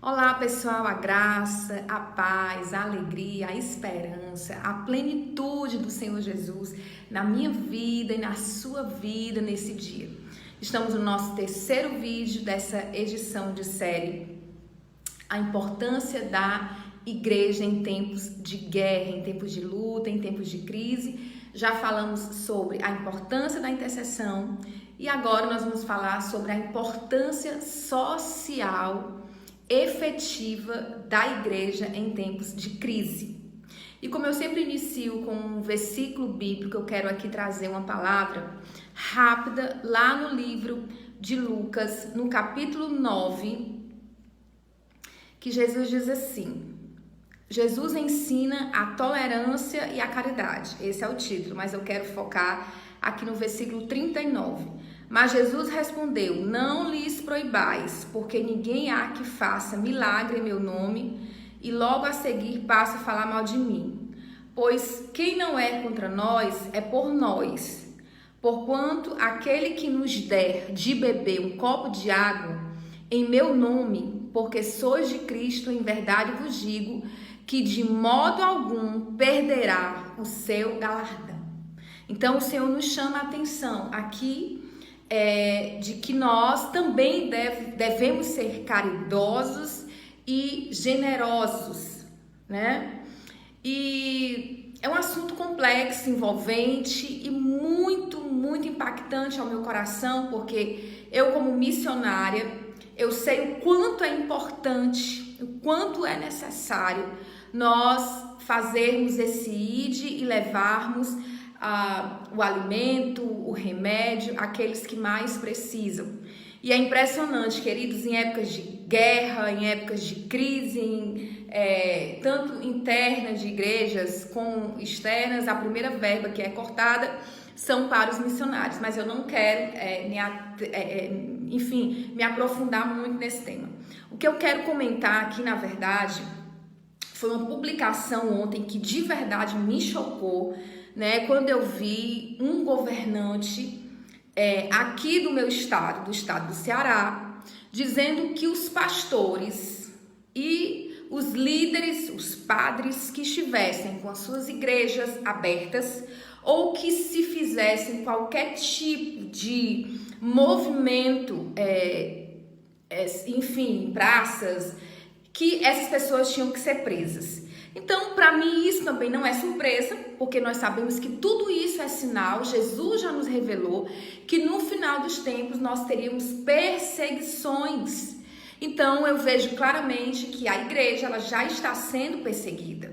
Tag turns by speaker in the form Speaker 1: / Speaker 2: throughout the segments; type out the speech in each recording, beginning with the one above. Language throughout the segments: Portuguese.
Speaker 1: Olá, pessoal, a graça, a paz, a alegria, a esperança, a plenitude do Senhor Jesus na minha vida e na sua vida nesse dia. Estamos no nosso terceiro vídeo dessa edição de série A importância da igreja em tempos de guerra, em tempos de luta, em tempos de crise. Já falamos sobre a importância da intercessão e agora nós vamos falar sobre a importância social efetiva da igreja em tempos de crise. E como eu sempre inicio com um versículo bíblico, eu quero aqui trazer uma palavra rápida lá no livro de Lucas, no capítulo 9, que Jesus diz assim: Jesus ensina a tolerância e a caridade. Esse é o título, mas eu quero focar aqui no versículo 39. Mas Jesus respondeu: não lhes proibais, porque ninguém há que faça milagre em meu nome e logo a seguir passe a falar mal de mim. Pois quem não é contra nós é por nós. Porquanto aquele que nos der de beber um copo de água em meu nome, porque sois de Cristo, em verdade vos digo, que de modo algum perderá o seu galardão. Então o Senhor nos chama a atenção aqui de que nós também devemos ser caridosos e generosos, né? E é um assunto complexo, envolvente e muito impactante ao meu coração, porque eu, como missionária, eu sei o quanto é importante, o quanto é necessário nós fazermos esse ide e levarmos o alimento, o remédio, aqueles que mais precisam. E é impressionante, queridos, em épocas de guerra, em épocas de crise, tanto internas de igrejas como externas, a primeira verba que é cortada são para os missionários, mas eu não quero me aprofundar muito nesse tema. O que eu quero comentar aqui, na verdade, foi uma publicação ontem que de verdade me chocou, né? Quando eu vi um governante aqui do meu estado, do estado do Ceará, dizendo que os pastores e os líderes, os padres que estivessem com as suas igrejas abertas ou que se fizessem qualquer tipo de movimento, em praças, que essas pessoas tinham que ser presas. Então, para mim, isso também não é surpresa, porque nós sabemos que tudo isso é sinal, Jesus já nos revelou que no final dos tempos nós teríamos perseguições. Então, eu vejo claramente que a igreja ela já está sendo perseguida.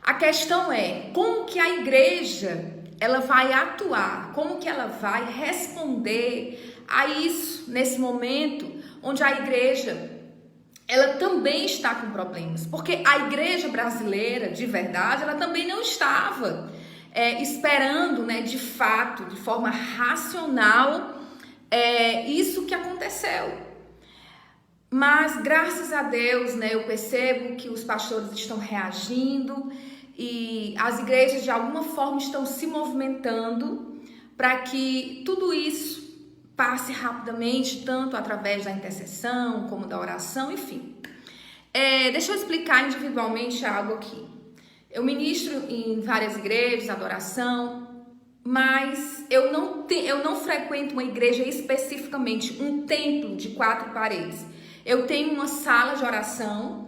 Speaker 1: A questão é como que a igreja ela vai atuar, como que ela vai responder a isso nesse momento onde a igreja ela também está com problemas, porque a igreja brasileira, de verdade, ela também não estava esperando, né, de fato, de forma racional, isso que aconteceu. Mas, graças a Deus, né, eu percebo que os pastores estão reagindo e as igrejas, de alguma forma, estão se movimentando para que tudo isso passe rapidamente, tanto através da intercessão, como da oração, enfim. Deixa eu explicar individualmente algo aqui. Eu ministro em várias igrejas, adoração, mas eu não frequento uma igreja especificamente, um templo de 4 paredes. Eu tenho uma sala de oração,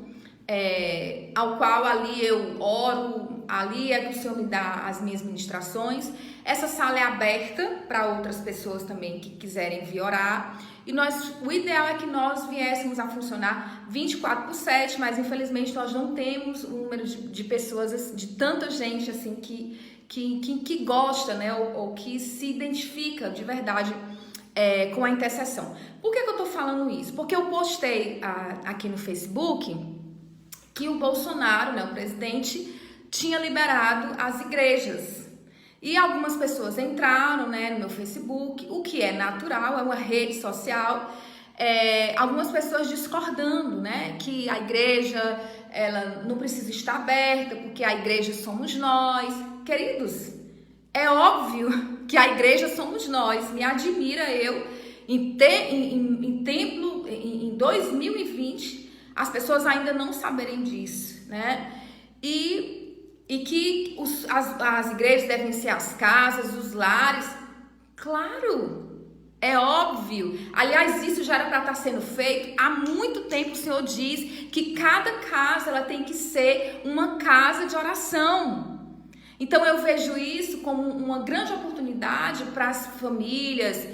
Speaker 1: ao qual ali eu oro, ali é que o Senhor me dá as minhas ministrações. Essa sala é aberta para outras pessoas também que quiserem vir orar. E o ideal é que nós viéssemos a funcionar 24/7, mas infelizmente nós não temos o número de pessoas, de tanta gente assim que gosta, né, ou que se identifica de verdade com a intercessão. Por que eu tô falando isso? Porque eu postei aqui no Facebook que o Bolsonaro, né, o presidente, tinha liberado as igrejas. E algumas pessoas entraram, né, no meu Facebook, o que é natural, é uma rede social. Algumas pessoas discordando, né, que a igreja ela não precisa estar aberta, porque a igreja somos nós. Queridos, é óbvio que a igreja somos nós. Me admira eu, em 2020, as pessoas ainda não saberem disso, né? E que as igrejas devem ser as casas, os lares. Claro, é óbvio. Aliás, isso já era para estar sendo feito há muito tempo. O Senhor diz que cada casa ela tem que ser uma casa de oração. Então eu vejo isso como uma grande oportunidade para as famílias,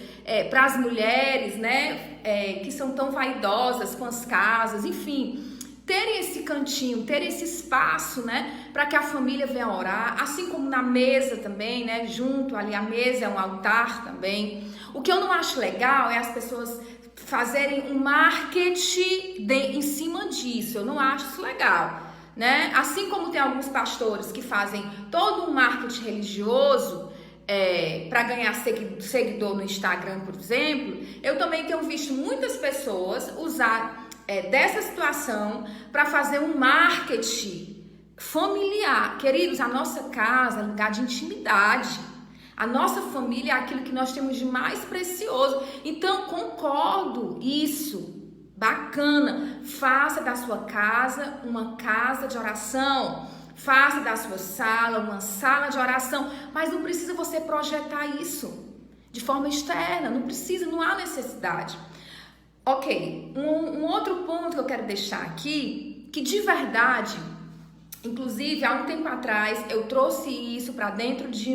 Speaker 1: para as mulheres, né, que são tão vaidosas com as casas, enfim, terem esse cantinho, terem esse espaço, né, para que a família venha orar, assim como na mesa também, né, junto ali a mesa é um altar também. O que eu não acho legal é as pessoas fazerem um marketing em cima disso. Eu não acho isso legal, né? Assim como tem alguns pastores que fazem todo um marketing religioso para ganhar seguidor no Instagram, por exemplo, eu também tenho visto muitas pessoas usar dessa situação para fazer um marketing familiar. Queridos, a nossa casa é um lugar de intimidade. A nossa família é aquilo que nós temos de mais precioso. Então, concordo isso. Bacana, faça da sua casa uma casa de oração, faça da sua sala uma sala de oração, mas não precisa você projetar isso de forma externa, não precisa, não há necessidade. Ok, um outro ponto que eu quero deixar aqui, que de verdade, inclusive há um tempo atrás eu trouxe isso para dentro de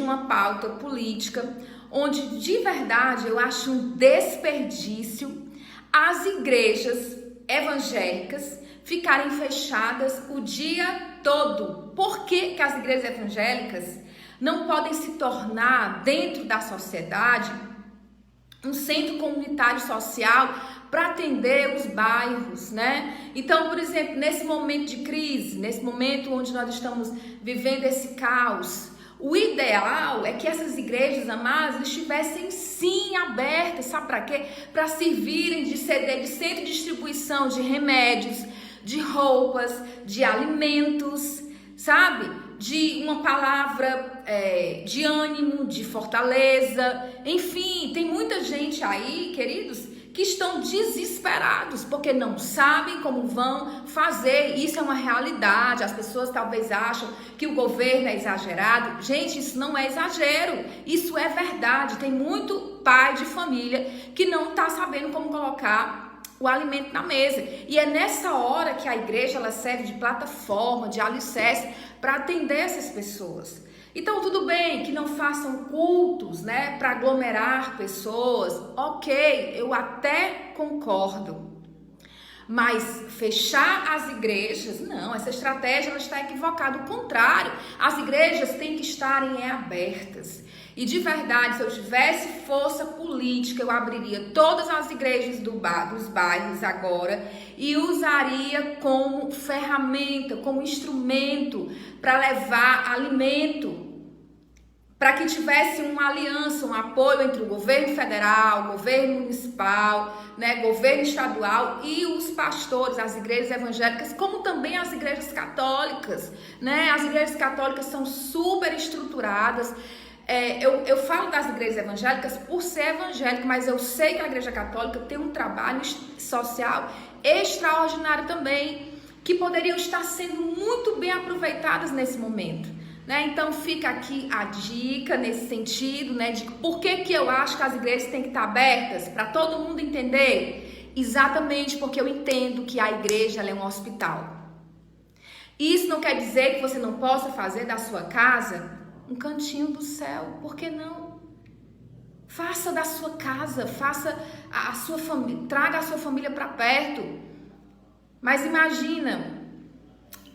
Speaker 1: uma pauta política, onde de verdade eu acho um desperdício as igrejas evangélicas ficarem fechadas o dia todo. Por que as igrejas evangélicas não podem se tornar, dentro da sociedade, um centro comunitário social para atender os bairros, né? Então, por exemplo, nesse momento de crise, nesse momento onde nós estamos vivendo esse caos, o ideal é que essas igrejas amadas estivessem sim abertas, sabe para quê? Para servirem de centro de distribuição de remédios, de roupas, de alimentos, sabe? De uma palavra de ânimo, de fortaleza. Enfim, tem muita gente aí, queridos, que estão desesperados porque não sabem como vão fazer. Isso é uma realidade. As pessoas talvez acham que o governo é exagerado. Gente, isso não é exagero, isso é verdade. Tem muito pai de família que não está sabendo como colocar o alimento na mesa. E é nessa hora que a igreja ela serve de plataforma, de alicerce para atender essas pessoas. Então, tudo bem que não façam cultos, né, para aglomerar pessoas. Ok, eu até concordo. Mas fechar as igrejas, não, essa estratégia ela está equivocada. O contrário, as igrejas têm que estarem abertas. E de verdade, se eu tivesse força política, eu abriria todas as igrejas dos bairros agora e usaria como ferramenta, como instrumento para levar alimento, para que tivesse uma aliança, um apoio entre o governo federal, o governo municipal, né, governo estadual e os pastores, as igrejas evangélicas, como também as igrejas católicas, né? As igrejas católicas são super estruturadas. Eu falo das igrejas evangélicas por ser evangélica, mas eu sei que a igreja católica tem um trabalho social extraordinário também, que poderiam estar sendo muito bem aproveitadas nesse momento, né? Então fica aqui a dica nesse sentido, né, de por que eu acho que as igrejas têm que estar abertas, para todo mundo entender. Exatamente porque eu entendo que a igreja ela é um hospital. Isso não quer dizer que você não possa fazer da sua casa um cantinho do céu. Por que não? Faça da sua casa, faça a sua família, traga a sua família para perto. Mas imagina,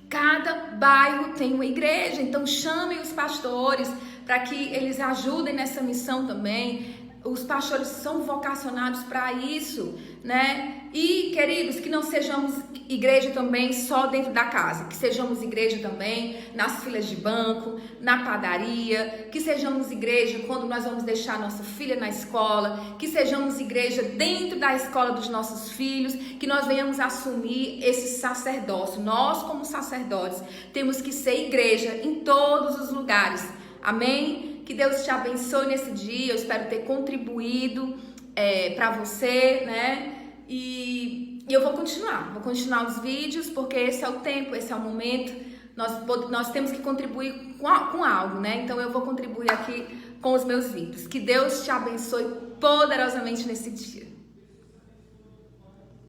Speaker 1: cada bairro tem uma igreja, então chamem os pastores para que eles ajudem nessa missão também. Os pastores são vocacionados para isso, né? E, queridos, que não sejamos igreja também só dentro da casa, que sejamos igreja também nas filas de banco, na padaria, que sejamos igreja quando nós vamos deixar nossa filha na escola, que sejamos igreja dentro da escola dos nossos filhos, que nós venhamos assumir esse sacerdócio. Nós, como sacerdotes, temos que ser igreja em todos os lugares. Amém? Que Deus te abençoe nesse dia. Eu espero ter contribuído para você, né? E eu vou continuar os vídeos, porque esse é o tempo, esse é o momento. Nós temos que contribuir com algo, né? Então eu vou contribuir aqui com os meus vídeos. Que Deus te abençoe poderosamente nesse dia.